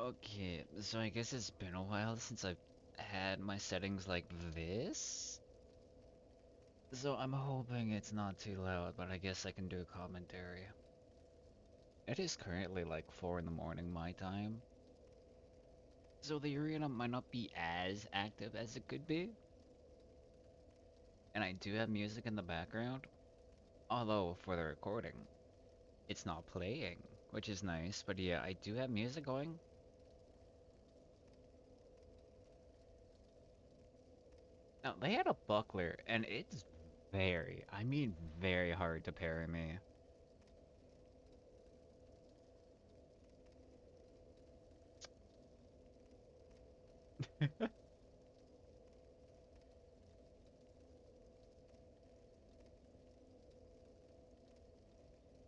Okay, so I guess it's been a while since I've had my settings like this. So I'm hoping it's not too loud, but I guess I can do a commentary. It is currently like 4 in the morning my time. So the arena might not be as active as it could be. And I do have music in the background. Although for the recording, it's not playing, which is nice. But yeah, I do have music going. Now, they had a buckler, and it's I mean very hard to parry me.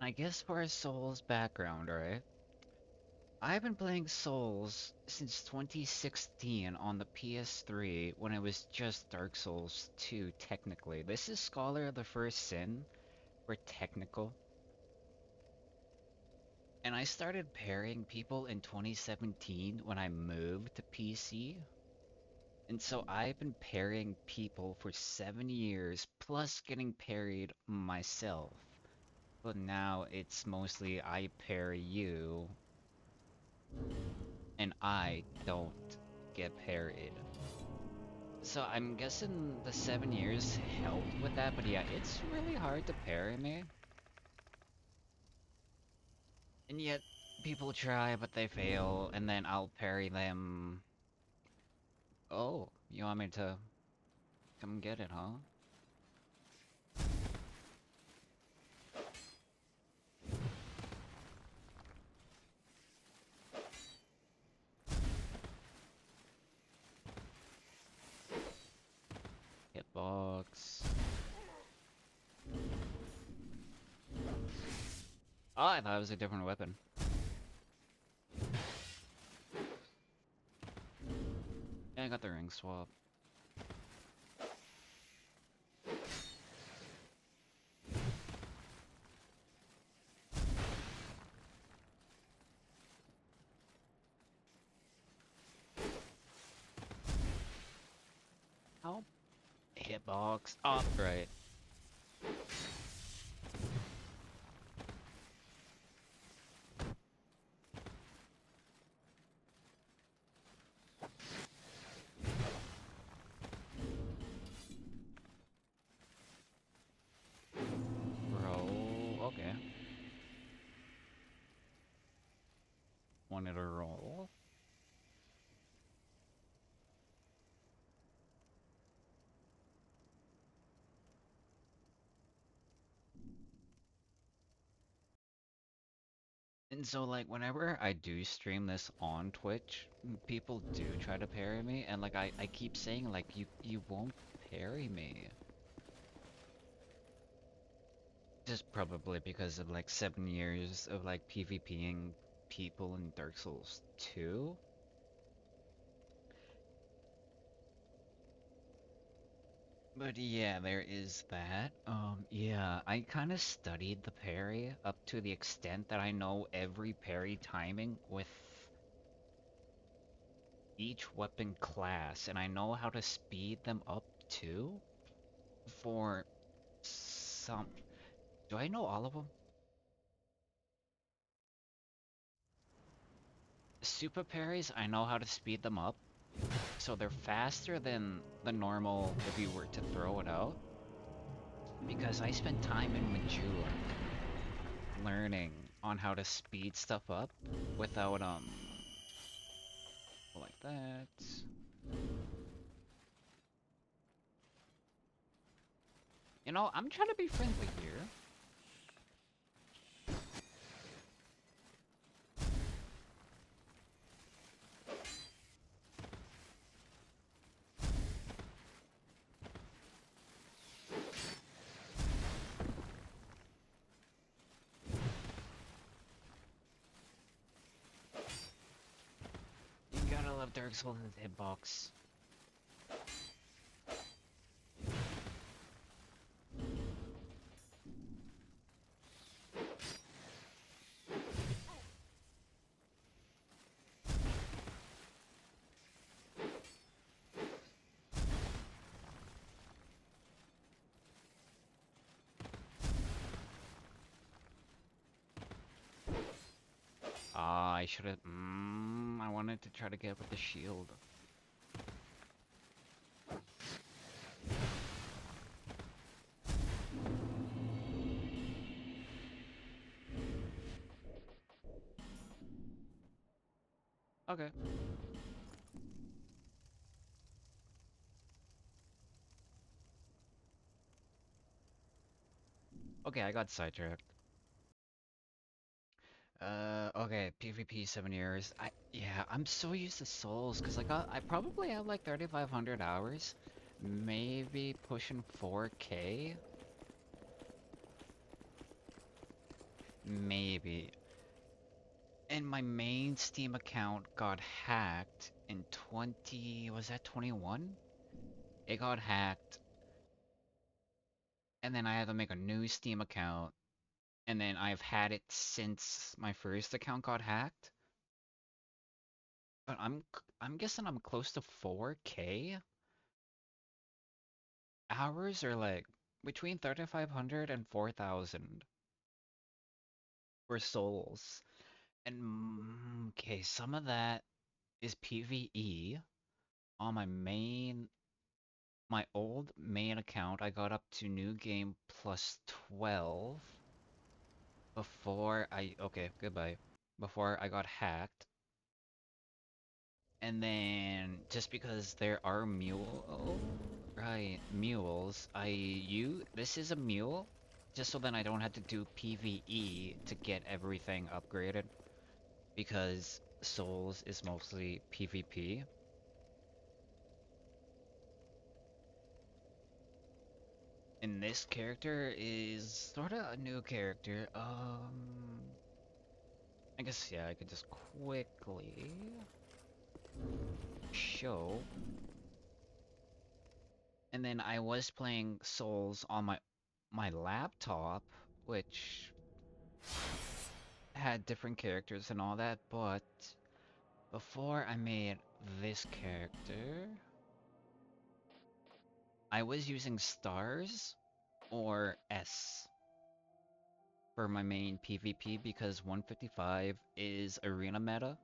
I guess for a Souls background, right? I've been playing Souls since 2016 on the PS3 when it was just Dark Souls 2, technically. This is Scholar of the First Sin, for technical. And I started parrying people in 2017 when I moved to PC. And so I've been parrying people for 7 years, plus getting parried myself. But now it's mostly I parry you, and I don't get parried. So I'm guessing the 7 years helped with that, but yeah, it's really hard to parry me. And yet, people try, but they fail, and then I'll parry them. Oh, you want me to come get it, huh? Hitbox. Oh, I thought it was a different weapon. Yeah, I got the ring swap. How? Hitbox. Oh, right. Roll. Okay. Wanted to roll. And so, like, whenever I do stream this on Twitch, people do try to parry me, and like, I keep saying, like, you won't parry me. Just probably because of like 7 years of like PvPing people in Dark Souls 2. But yeah, there is that. Yeah, I kind of studied the parry up to the extent that I know every parry timing with each weapon class, and I know how to speed them up too for some. Do I know all of them? Super parries, I know how to speed them up, so they're faster than the normal if you were to throw it out. Because I spent time in Majula learning on how to speed stuff up without like that. You know, I'm trying to be friendly here. You gotta love Dark Souls' hitbox. should have. I wanted to try to get with the shield. Okay. Okay, I got sidetracked. Okay, PvP 7 years. Yeah, I'm so used to Souls because I probably have like 3,500 hours, maybe pushing 4K, maybe. And my main Steam account got hacked in 20, was that 21? It got hacked, and then I had to make a new Steam account, and then I've had it since my first account got hacked. But I'm guessing I'm close to 4K hours, or like between 3,500 and 4,000 for souls. And okay, some of that is PvE on my old main account. I got up to new game plus 12 before okay, goodbye. Before I got hacked. And then just because there are mules, this is a mule, just so then I don't have to do PvE to get everything upgraded, because Souls is mostly PvP. And this character is sort of a new character. I guess, yeah, I could just quickly show. And then I was playing Souls on my laptop, which had different characters and all that, but before I made this character, I was using stars or S for my main PvP because 155 is arena meta.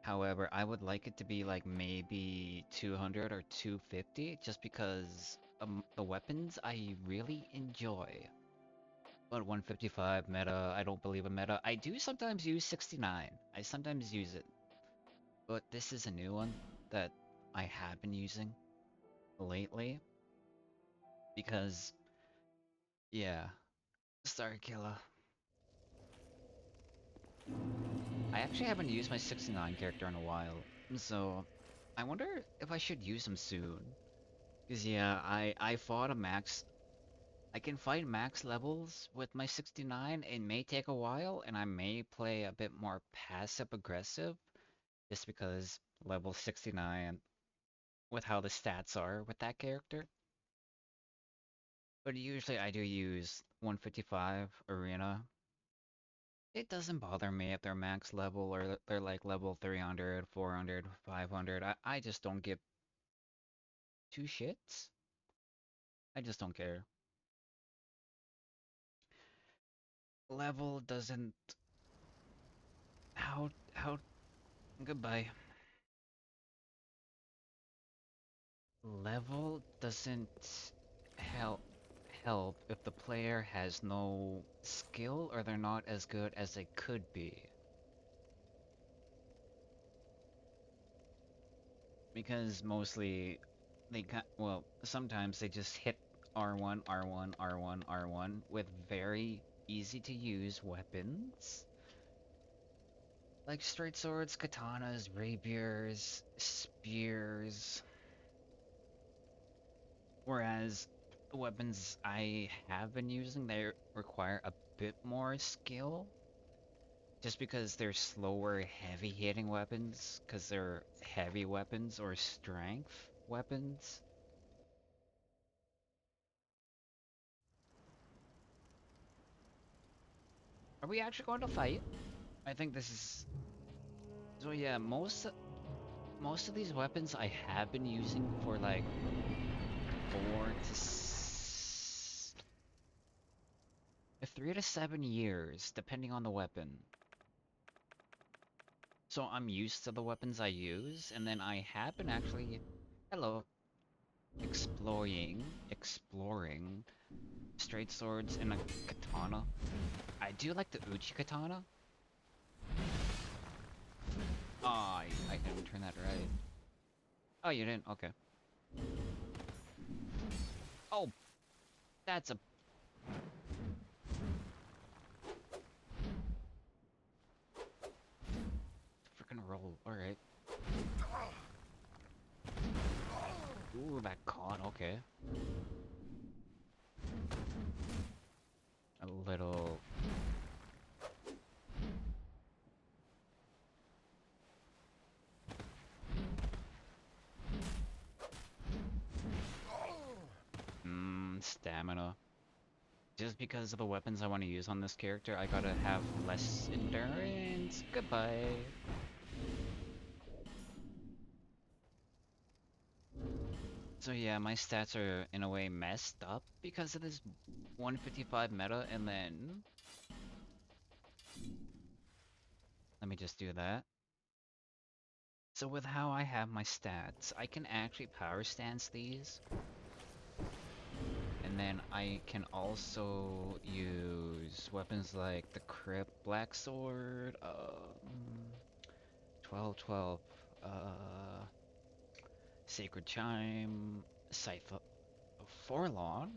However, I would like it to be like maybe 200 or 250 just because the weapons I really enjoy. But 155 meta, I don't believe in meta. I do sometimes use 69. I sometimes use it. But this is a new one that I have been using lately because, yeah, Starkilla. I actually haven't used my 69 character in a while, so I wonder if I should use him soon. Because, yeah, I fought a max. I can fight max levels with my 69. It may take a while, and I may play a bit more passive aggressive just because level 69 with how the stats are with that character. But usually I do use 155 arena. It doesn't bother me if they're max level or they're like level 300, 400, 500. I just don't give two shits. I just don't care. Level doesn't... How... Goodbye. Level doesn't help if the player has no skill or they're not as good as they could be. Because mostly well, sometimes they just hit R1, R1, R1, R1 with very easy to use weapons. Like straight swords, katanas, rapiers, spears. Whereas the weapons I have been using, they require a bit more skill. Just because they're slower, heavy hitting weapons, because they're heavy weapons or strength weapons. Are we actually going to fight? I think this is... So yeah, most of these weapons I have been using for like 3 to 7 years, depending on the weapon. So I'm used to the weapons I use, and then I have been actually, hello, exploring straight swords and a katana. I do like the Uchi katana. Oh, I didn't turn that right. Oh, you didn't? Okay. Oh, that's a freaking roll. Alright. Ooh, that caught. Okay. A little. Stamina. Just because of the weapons I want to use on this character, I gotta have less endurance. Goodbye. So yeah, my stats are in a way messed up because of this 155 meta, and then let me just do that. So with how I have my stats, I can actually power stance these, and then I can also use weapons like the Crypt Black Sword, 12, Sacred Chime, Scythe of Forlorn,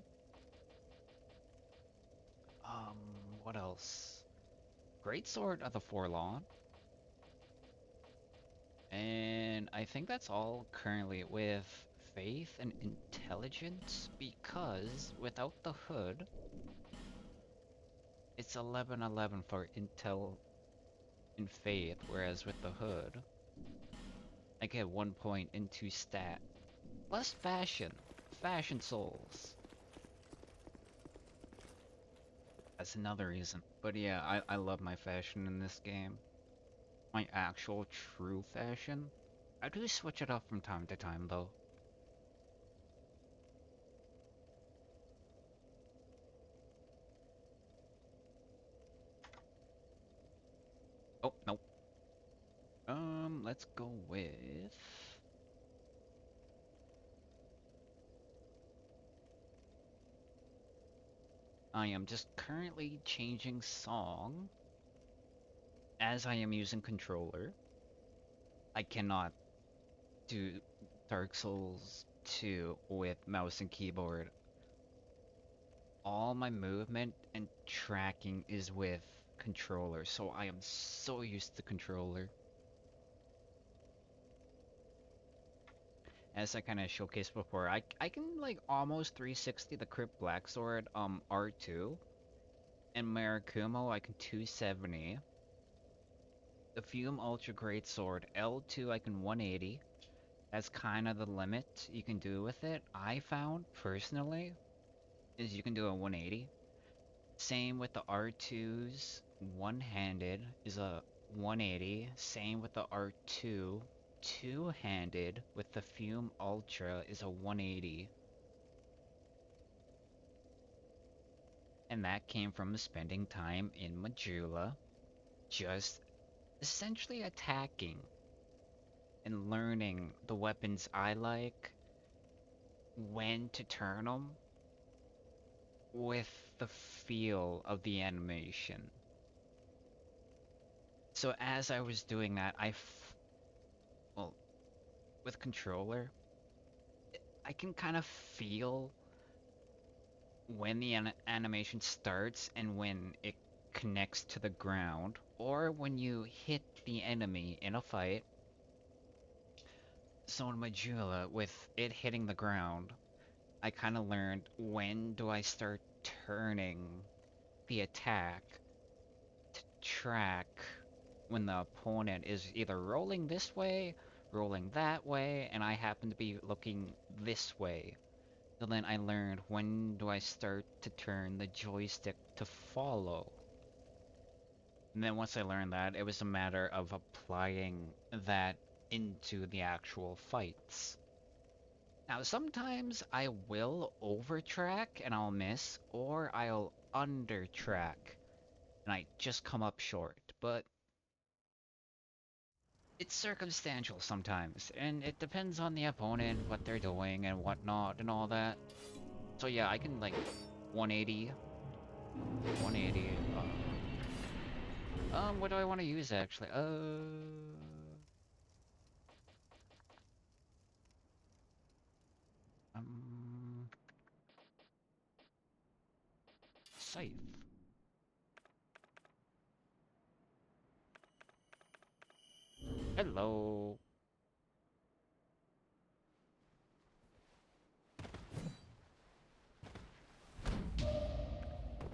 um, what else? Great Sword of the Forlorn, and I think that's all currently with Faith and Intelligence, because without the hood, it's 11-11 for Intel and Faith, whereas with the hood, I get 1 point into stat. Plus fashion. Fashion souls. That's another reason. But yeah, I love my fashion in this game. My actual true fashion. I do switch it up from time to time though. Oh, nope. Let's go with... I am just currently changing song as I am using controller. I cannot do Dark Souls 2 with mouse and keyboard. All my movement and tracking is with controller, so I am so used to controller. As I kind of showcased before, I can like almost 360 the Crypt Black Sword R2, and Marakumo I can 270. The Fume Ultra Great Sword L2 I can 180. That's kind of the limit you can do with it. I found personally is you can do a 180. Same with the R2's one-handed is a 180. Same with the R2 two-handed with the Fume Ultra is a 180. And that came from spending time in Majula, just essentially attacking and learning the weapons I like, when to turn them, with the feel of the animation. So as I was doing that, well, with controller, I can kind of feel when the animation starts and when it connects to the ground, or when you hit the enemy in a fight. So in Majula, with it hitting the ground, I kind of learned when do I start turning the attack to track when the opponent is either rolling this way, rolling that way, and I happen to be looking this way. So then I learned when do I start to turn the joystick to follow. And then once I learned that, it was a matter of applying that into the actual fights. Now, sometimes I will overtrack and I'll miss, or I'll undertrack and I just come up short. But It's circumstantial sometimes, and it depends on the opponent, what they're doing and whatnot and all that. So yeah, I can like 180, 180. What do I want to use actually? Um, Scythe. Hello.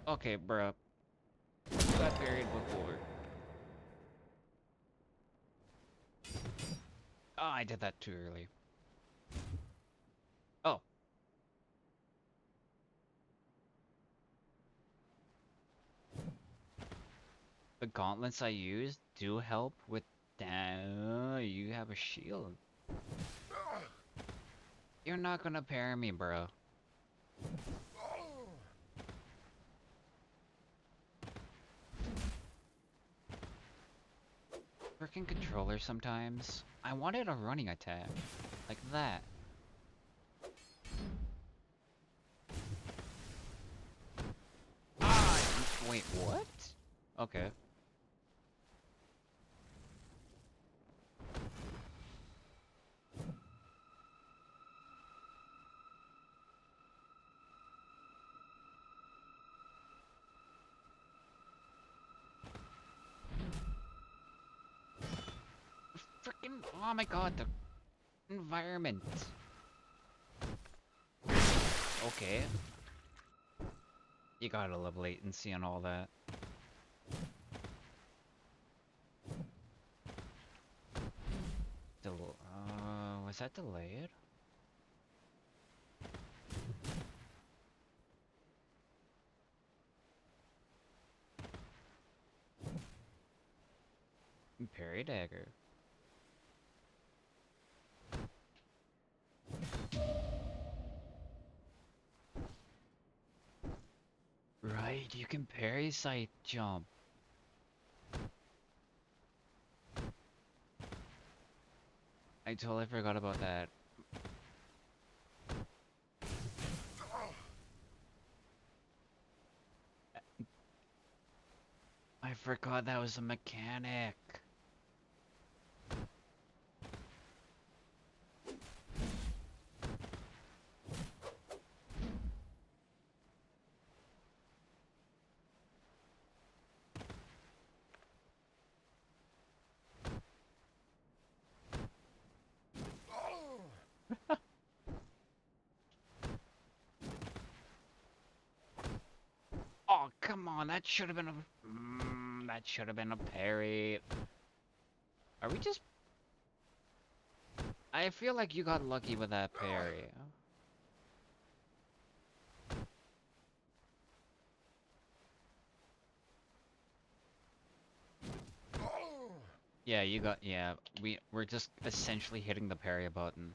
Okay, bruh. You got buried before. Oh, I did that too early. Oh, the gauntlets I used do help with that. You have a shield. You're not gonna parry me, bro. Freaking controller sometimes. I wanted a running attack. Like that. Ah! Wait, what? Okay. Freaking, oh my god, the environment. Okay. You gotta love latency and all that. Was that delayed? Parry dagger. Right, you can parry side jump. I totally forgot about that. I forgot that was a mechanic. Oh, come on, that should have been a... that should have been a parry. Are we just... I feel like you got lucky with that parry. Yeah, you got... Yeah, we're just essentially hitting the parry button.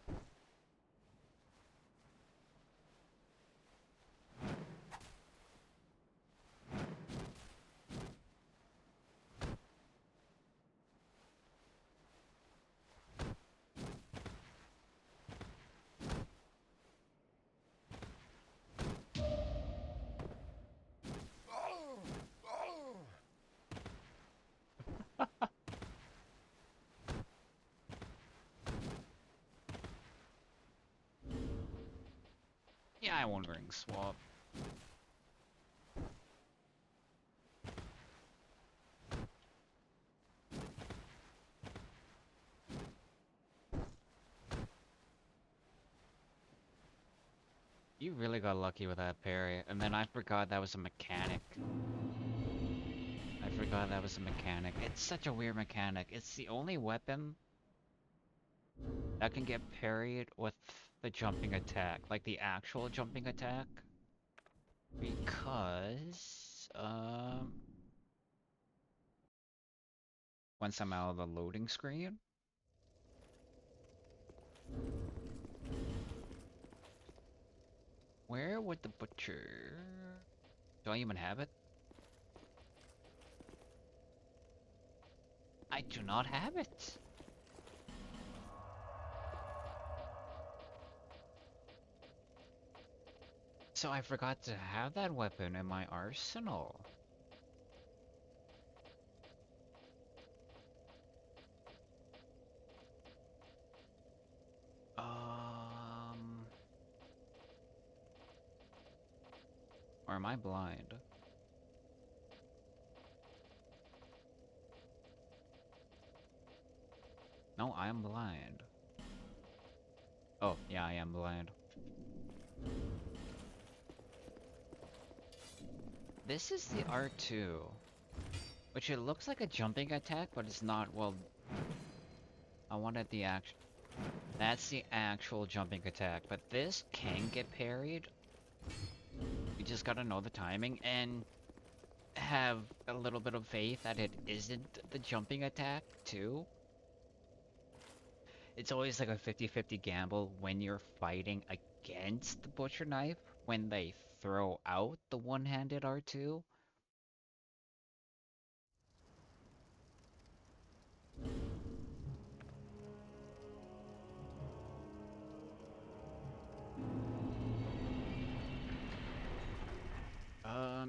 Yeah, I won't ring swap. You really got lucky with that parry, and then I forgot that was a mechanic. I forgot that was a mechanic. It's such a weird mechanic. It's the only weapon that can get parried with the jumping attack, like the actual jumping attack. Because, once I'm out of the loading screen, where would the butcher... Do I even have it? I do not have it. So I forgot to have that weapon in my arsenal. Um, or am I blind? No, I am blind. Oh, yeah, I am blind. This is the R2, which it looks like a jumping attack, but it's not. Well, I wanted the act. That's the actual jumping attack, but this can get parried. You just gotta know the timing and have a little bit of faith that it isn't the jumping attack, too. It's always like a 50-50 gamble when you're fighting against the butcher knife when they throw out the one-handed R2.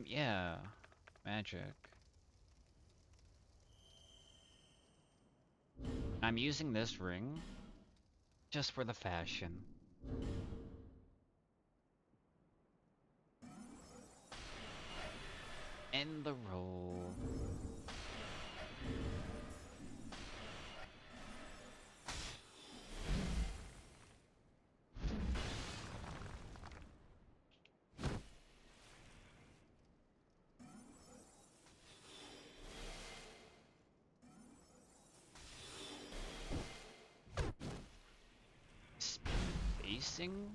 Yeah. Magic. I'm using this ring just for the fashion. And the roll. Spacing?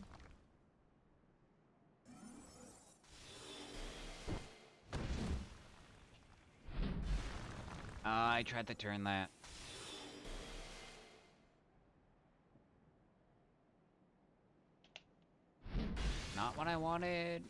I tried to turn that. Not what I wanted.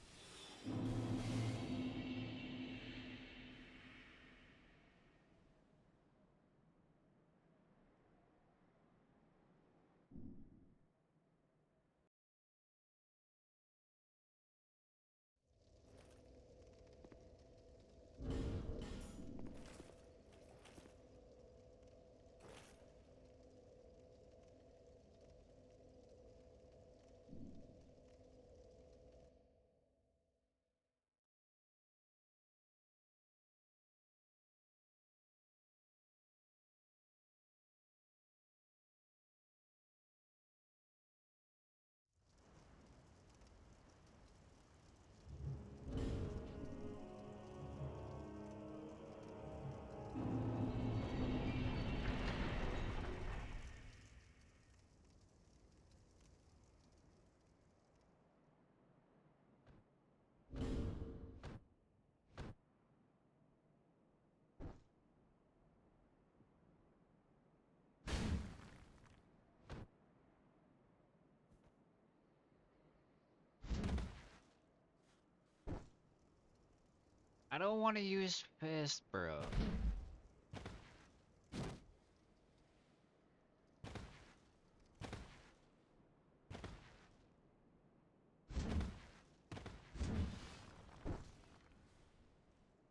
I don't want to use fist, bro.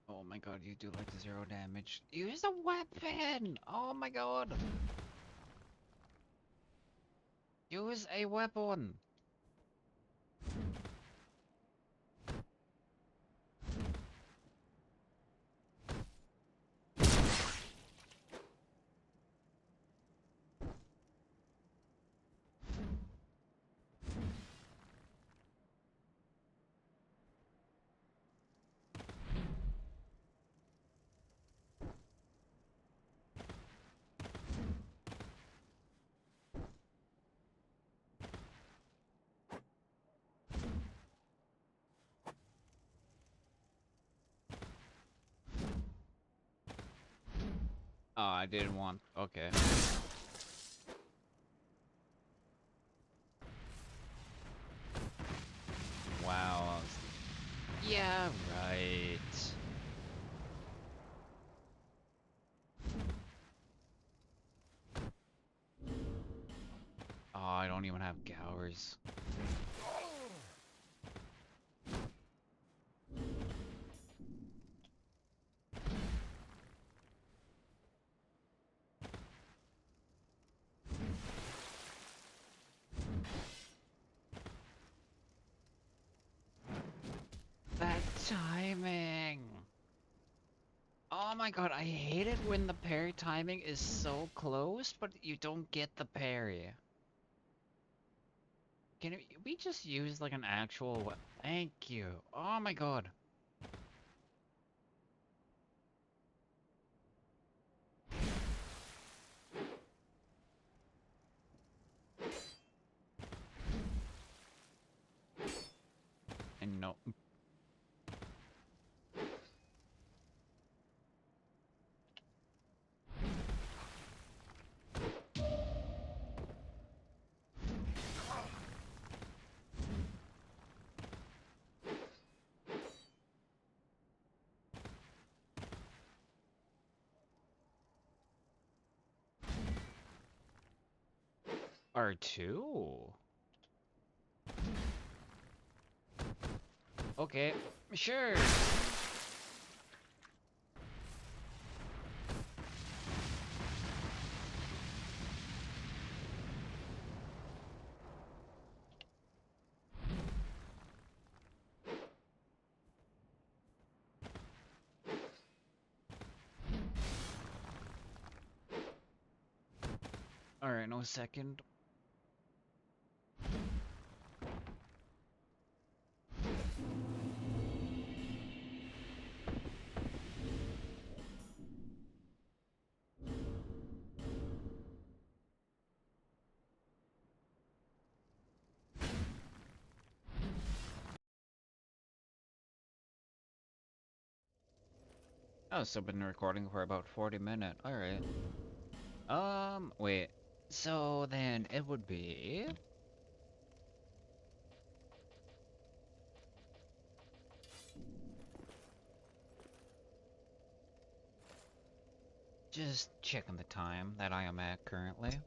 Oh my god, you do like 0 damage. Use a weapon! Oh my god! Use a weapon! Oh, I didn't want. Okay. Wow. Yeah, right. Oh, I don't even have Gowers. timing. Oh my god, I hate it when the parry timing is so close, but you don't get the parry. Can we just use like an actual Thank you. Oh my god. And no. R2? Okay, sure. Alright, no second. Oh, so been recording for about 40 minutes. Alright. Wait. So then it would be... Just checking the time that I am at currently.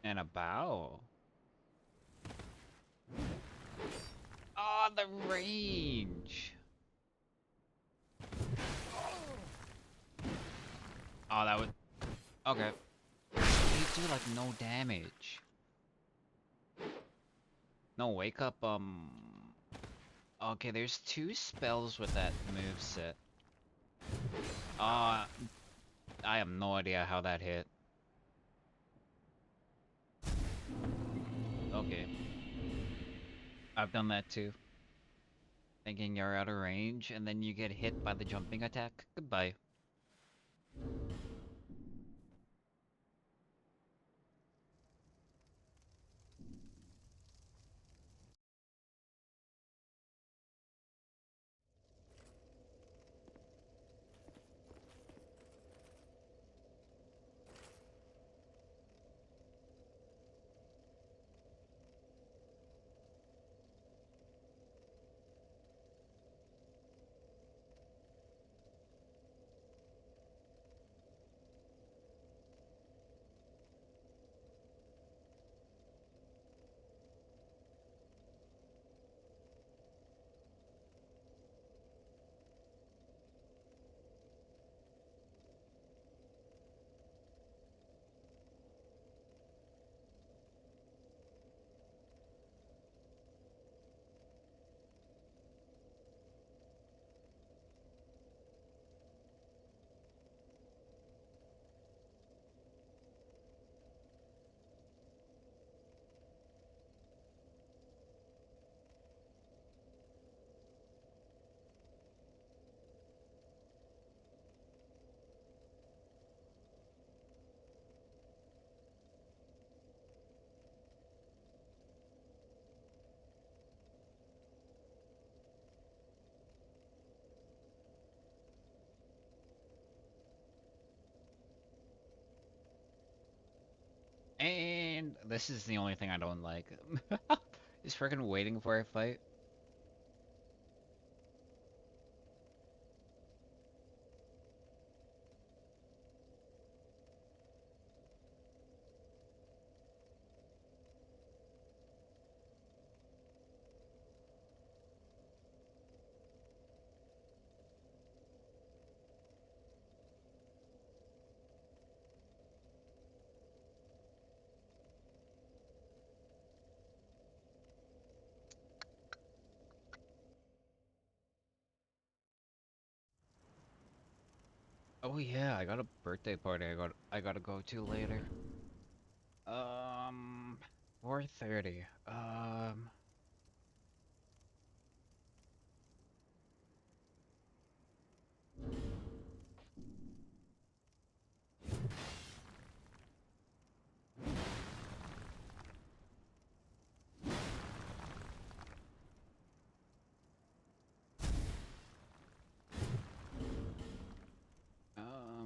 And about... Oh, the range! Oh, that was... Okay. You do like no damage. No wake up, Okay, there's two spells with that moveset. I have no idea how that hit. Okay. I've done that too. Thinking you're out of range, and then you get hit by the jumping attack. Goodbye. This is the only thing I don't like. Just freaking waiting for a fight. Oh yeah, I got a birthday party I gotta go to later. 4:30.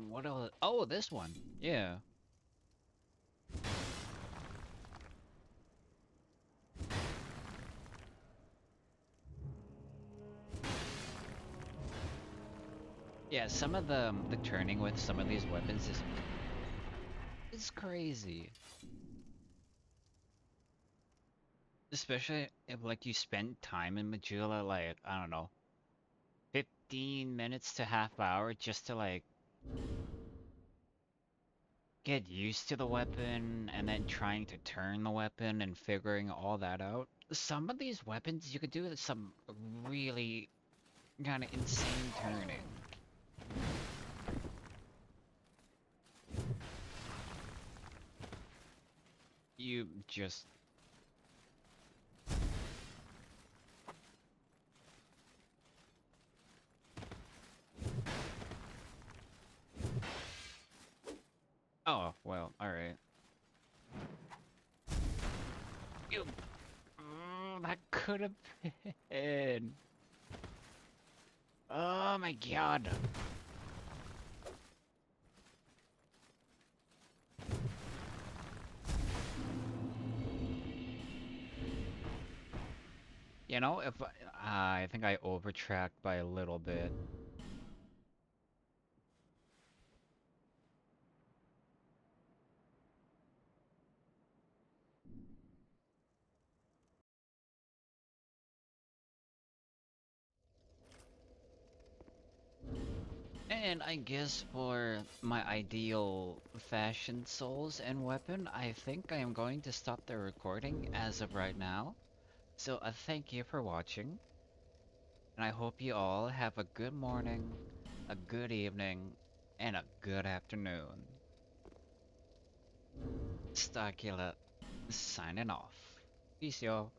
What else? Oh, this one. Yeah. Yeah, some of the turning with some of these weapons is crazy. Especially if like you spend time in Majula, like, I don't know, 15 minutes to half hour just to like get used to the weapon and then trying to turn the weapon and figuring all that out. Some of these weapons you could do some really kind of insane turning. You just Oh, well, alright. You that could have been. Oh my god. You know, if I think I overtracked by a little bit. And I guess for my ideal fashion souls and weapon, I think I am going to stop the recording as of right now. So thank you for watching, and I hope you all have a good morning, a good evening, and a good afternoon. Starkilla signing off. Peace, y'all.